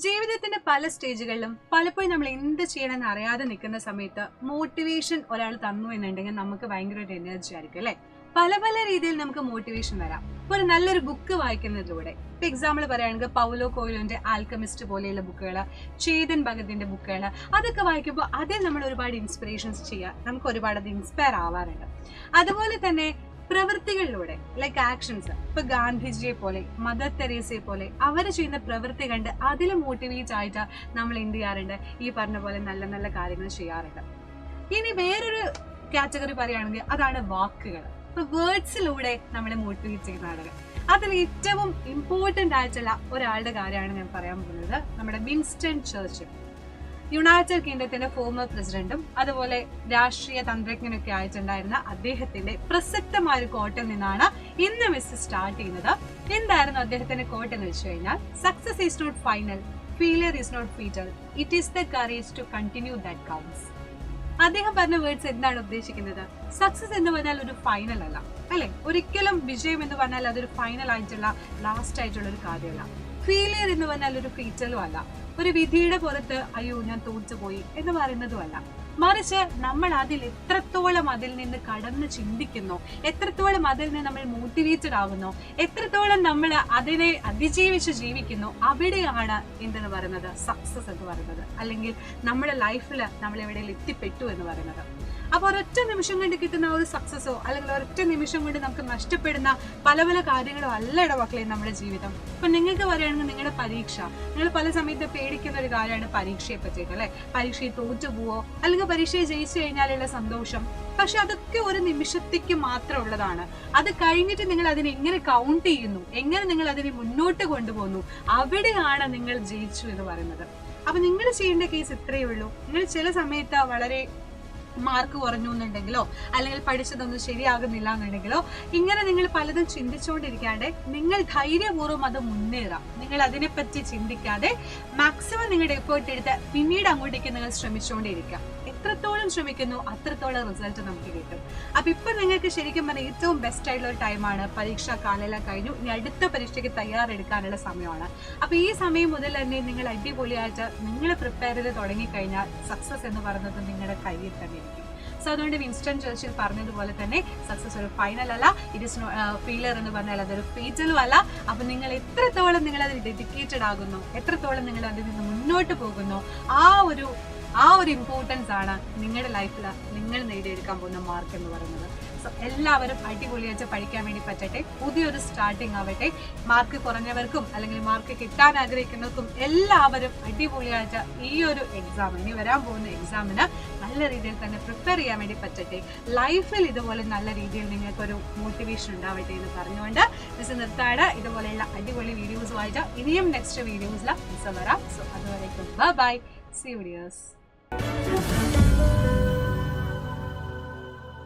ജീവിതത്തിന്റെ പല സ്റ്റേജുകളിലും പലപ്പോഴും നമ്മൾ എന്ത് ചെയ്യണമെന്ന് അറിയാതെ നിൽക്കുന്ന സമയത്ത് മോട്ടിവേഷൻ ഒരാൾ തന്നു എന്നുണ്ടെങ്കിൽ നമുക്ക് ഭയങ്കര ഒരു എനർജി ആയിരിക്കും അല്ലെ. പല പല രീതിയിൽ നമുക്ക് മോട്ടിവേഷൻ വരാം. ഇപ്പൊ ഒരു നല്ലൊരു ബുക്ക് വായിക്കുന്നതിലൂടെ, ഇപ്പൊ എക്സാമ്പിൾ പറയുകയാണെങ്കിൽ പൗലോ കൊയ്ലോന്റെ ആൽക്കമിസ്റ്റ് പോലെയുള്ള ബുക്കുകൾ, ചേതൻ ഭഗത്തിന്റെ ബുക്കുകൾ, അതൊക്കെ വായിക്കുമ്പോൾ അതിൽ നമ്മൾ ഒരുപാട് ഇൻസ്പിറേഷൻസ് ചെയ്യാം, നമുക്ക് ഒരുപാട് അത് ഇൻസ്പയർ ആവാറുണ്ട്. അതുപോലെ തന്നെ പ്രവൃത്തികളിലൂടെ ലൈക്ക് ആക്ഷൻസ്, ഇപ്പൊ ഗാന്ധിജിയെ പോലെ മദർ തെരേസയെ പോലെ അവർ ചെയ്യുന്ന പ്രവൃത്തി കണ്ട് അതിൽ മോട്ടിവേറ്റ് ആയിട്ട് നമ്മൾ എന്ത് ചെയ്യാറുണ്ട്, ഈ പറഞ്ഞ പോലെ നല്ല നല്ല കാര്യങ്ങൾ ചെയ്യാറുണ്ട്. ഇനി വേറൊരു കാറ്റഗറി പറയുകയാണെങ്കിൽ അതാണ് വാക്കുകൾ. ഇപ്പൊ വേർഡ്സിലൂടെ നമ്മളെ മോട്ടിവേറ്റ് ചെയ്യുന്ന ആളുകൾ. അതിൽ ഏറ്റവും ഇമ്പോർട്ടന്റ് ആയിട്ടുള്ള ഒരാളുടെ കാര്യമാണ് ഞാൻ പറയാൻ പോകുന്നത്, നമ്മുടെ വിൻസ്റ്റൺ ചർച്ചിൽ. യുണൈറ്റഡ് കിങ്ഡത്തിന്റെ ഫോമർ പ്രസിഡന്റും അതുപോലെ രാഷ്ട്രീയ തന്ത്രജ്ഞനൊക്കെ ആയിട്ടുണ്ടായിരുന്ന അദ്ദേഹത്തിന്റെ പ്രസക്തമായ ഒരു കോട്ടിൽ നിന്നാണ് ഇന്ന് മിസ് സ്റ്റാർട്ട് ചെയ്യുന്നത്. എന്തായിരുന്നു അദ്ദേഹത്തിന്റെ കോട്ട് എന്ന് വെച്ച് കഴിഞ്ഞാൽ, success is not final, failure is not fatal, it is the courage to continue that counts. അദ്ദേഹം പറഞ്ഞ വേർഡ്സ് എന്താണ് ഉദ്ദേശിക്കുന്നത്? സക്സസ് എന്ന് പറഞ്ഞാൽ ഒരു ഫൈനൽ അല്ല അല്ലെ, ഒരിക്കലും വിജയം എന്ന് പറഞ്ഞാൽ അതൊരു ഫൈനൽ ആയിട്ടുള്ള ലാസ്റ്റ് ആയിട്ടുള്ള ഒരു കാര്യമല്ല. ഫെയിലിയർ എന്ന് പറഞ്ഞാൽ ഒരു ഫീറ്റലും അല്ല, ഒരു വിധിയുടെ പുറത്ത് അയ്യോ ഞാൻ തോറ്റുപോയി എന്ന് പറയുന്നതും അല്ല. മറിച്ച് നമ്മൾ എത്രത്തോളം അതിൽ നിന്ന് കടന്ന് ചിന്തിക്കുന്നോ, എത്രത്തോളം അതിൽ നിന്ന് നമ്മൾ മോട്ടിവേറ്റഡ് ആകുന്നോ, എത്രത്തോളം നമ്മൾ അതിനെ അതിജീവിച്ച് ജീവിക്കുന്നോ, അവിടെയാണ് എന്തെന്ന് പറയുന്നത് സക്സസ് എന്ന് പറയുന്നത്, അല്ലെങ്കിൽ നമ്മുടെ ലൈഫിൽ നമ്മൾ എവിടെയെങ്കിലും എത്തിപ്പെട്ടു എന്ന് പറയുന്നത്. അപ്പൊ ഒരൊറ്റ നിമിഷം കൊണ്ട് കിട്ടുന്ന ഒരു സക്സസോ അല്ലെങ്കിൽ ഒരൊറ്റ നിമിഷം കൊണ്ട് നമുക്ക് നഷ്ടപ്പെടുന്ന പല പല കാര്യങ്ങളോ അല്ല ഇടമക്കളെ നമ്മുടെ ജീവിതം. ഇപ്പൊ നിങ്ങൾക്ക് പറയുകയാണെങ്കിൽ നിങ്ങളുടെ പരീക്ഷ, നിങ്ങൾ പല സമയത്ത് പേടിക്കുന്ന ഒരു കാര്യമാണ് പരീക്ഷയെ പറ്റിയിട്ട് അല്ലെ. പരീക്ഷയെ തോറ്റുപോവോ അല്ലെങ്കിൽ പരീക്ഷയെ ജയിച്ചു കഴിഞ്ഞാലുള്ള സന്തോഷം. പക്ഷെ അതൊക്കെ ഒരു നിമിഷത്തേക്ക് മാത്രം ഉള്ളതാണ്. അത് കഴിഞ്ഞിട്ട് നിങ്ങൾ അതിനെ എങ്ങനെ കൗണ്ട് ചെയ്യുന്നു, എങ്ങനെ നിങ്ങൾ അതിനെ മുന്നോട്ട് കൊണ്ടുപോകുന്നു, അവിടെയാണ് നിങ്ങൾ ജയിച്ചു എന്ന് പറയുന്നത്. അപ്പൊ നിങ്ങൾ ചെയ്യേണ്ട കേസ് ഇത്രയേ ഉള്ളൂ. നിങ്ങൾ ചില സമയത്ത് വളരെ മാർക്ക് കുറഞ്ഞു എന്നുണ്ടെങ്കിലോ അല്ലെങ്കിൽ പഠിച്ചതൊന്നും ശരിയാകുന്നില്ല എന്നുണ്ടെങ്കിലോ ഇങ്ങനെ നിങ്ങൾ പലതും ചിന്തിച്ചുകൊണ്ടിരിക്കാണ്ട് നിങ്ങൾ ധൈര്യപൂർവ്വം അത് മുന്നേറാം. നിങ്ങൾ അതിനെപ്പറ്റി ചിന്തിക്കാതെ മാക്സിമം നിങ്ങളുടെ എഫേർട്ട് എടുത്ത് പിന്നീട് അങ്ങോട്ടേക്ക് നിങ്ങൾ ശ്രമിച്ചുകൊണ്ടിരിക്കുക. എത്രത്തോളം ശ്രമിക്കുന്നു അത്രത്തോളം റിസൾട്ട് നമുക്ക് കിട്ടും. അപ്പൊ ഇപ്പൊ നിങ്ങൾക്ക് ശരിക്കും പറഞ്ഞാൽ ഏറ്റവും ബെസ്റ്റ് ആയിട്ടുള്ള ഒരു ടൈമാണ്. പരീക്ഷാ കാലമെല്ലാം കഴിഞ്ഞു, ഇനി അടുത്ത പരീക്ഷയ്ക്ക് തയ്യാറെടുക്കാനുള്ള സമയമാണ്. അപ്പൊ ഈ സമയം മുതൽ തന്നെ നിങ്ങൾ അടിപൊളിയായിട്ട് നിങ്ങൾ പ്രിപ്പയർ ചെയ്ത് തുടങ്ങിക്കഴിഞ്ഞാൽ സക്സസ് എന്ന് പറയുന്നത് നിങ്ങളുടെ കയ്യിൽ തന്നെ ഇരിക്കും. സോ അതുകൊണ്ട് വിൻസ്റ്റൺ ചർച്ചിൽ പറഞ്ഞതുപോലെ തന്നെ സക്സസ് ഒരു ഫൈനൽ അല്ല, ഇറ്റ് ഇസ് ഫെയിലിയർ എന്ന് പറഞ്ഞാൽ അതൊരു ഫീറ്റലും അല്ല. അപ്പൊ നിങ്ങൾ എത്രത്തോളം നിങ്ങൾ അതിൽ ഡെഡിക്കേറ്റഡ് ആകുന്നു, എത്രത്തോളം നിങ്ങൾ അതിൽ നിന്ന് മുന്നോട്ട് പോകുന്നു, ആ ഒരു ഇമ്പോർട്ടൻസ് ആണ് നിങ്ങളുടെ ലൈഫിൽ നിങ്ങൾ നേടിയെടുക്കാൻ പോകുന്ന മാർക്ക് എന്ന് പറയുന്നത്. സോ എല്ലാവരും അടിപൊളിയായിട്ട് പഠിക്കാൻ വേണ്ടി പറ്റട്ടെ. പുതിയൊരു സ്റ്റാർട്ടിങ് ആവട്ടെ. മാർക്ക് കുറഞ്ഞവർക്കും അല്ലെങ്കിൽ മാർക്ക് കിട്ടാൻ ആഗ്രഹിക്കുന്നവർക്കും എല്ലാവരും അടിപൊളിയായിട്ട് ഈ ഒരു എക്സാം, ഇനി വരാൻ പോകുന്ന എക്സാമിന് നല്ല രീതിയിൽ തന്നെ പ്രിപ്പയർ ചെയ്യാൻ വേണ്ടി പറ്റട്ടെ. ലൈഫിൽ ഇതുപോലെ നല്ല രീതിയിൽ നിങ്ങൾക്കൊരു മോട്ടിവേഷൻ ഉണ്ടാവട്ടെ എന്ന് പറഞ്ഞുകൊണ്ട് മിസ് നിർത്താട്. ഇതുപോലെയുള്ള അടിപൊളി വീഡിയോസുമായിട്ട് ഇനിയും നെക്സ്റ്റ് വീഡിയോസിൽ മിസ് വരാം. സോ അതുവരേക്കും ബൈ, see you videos.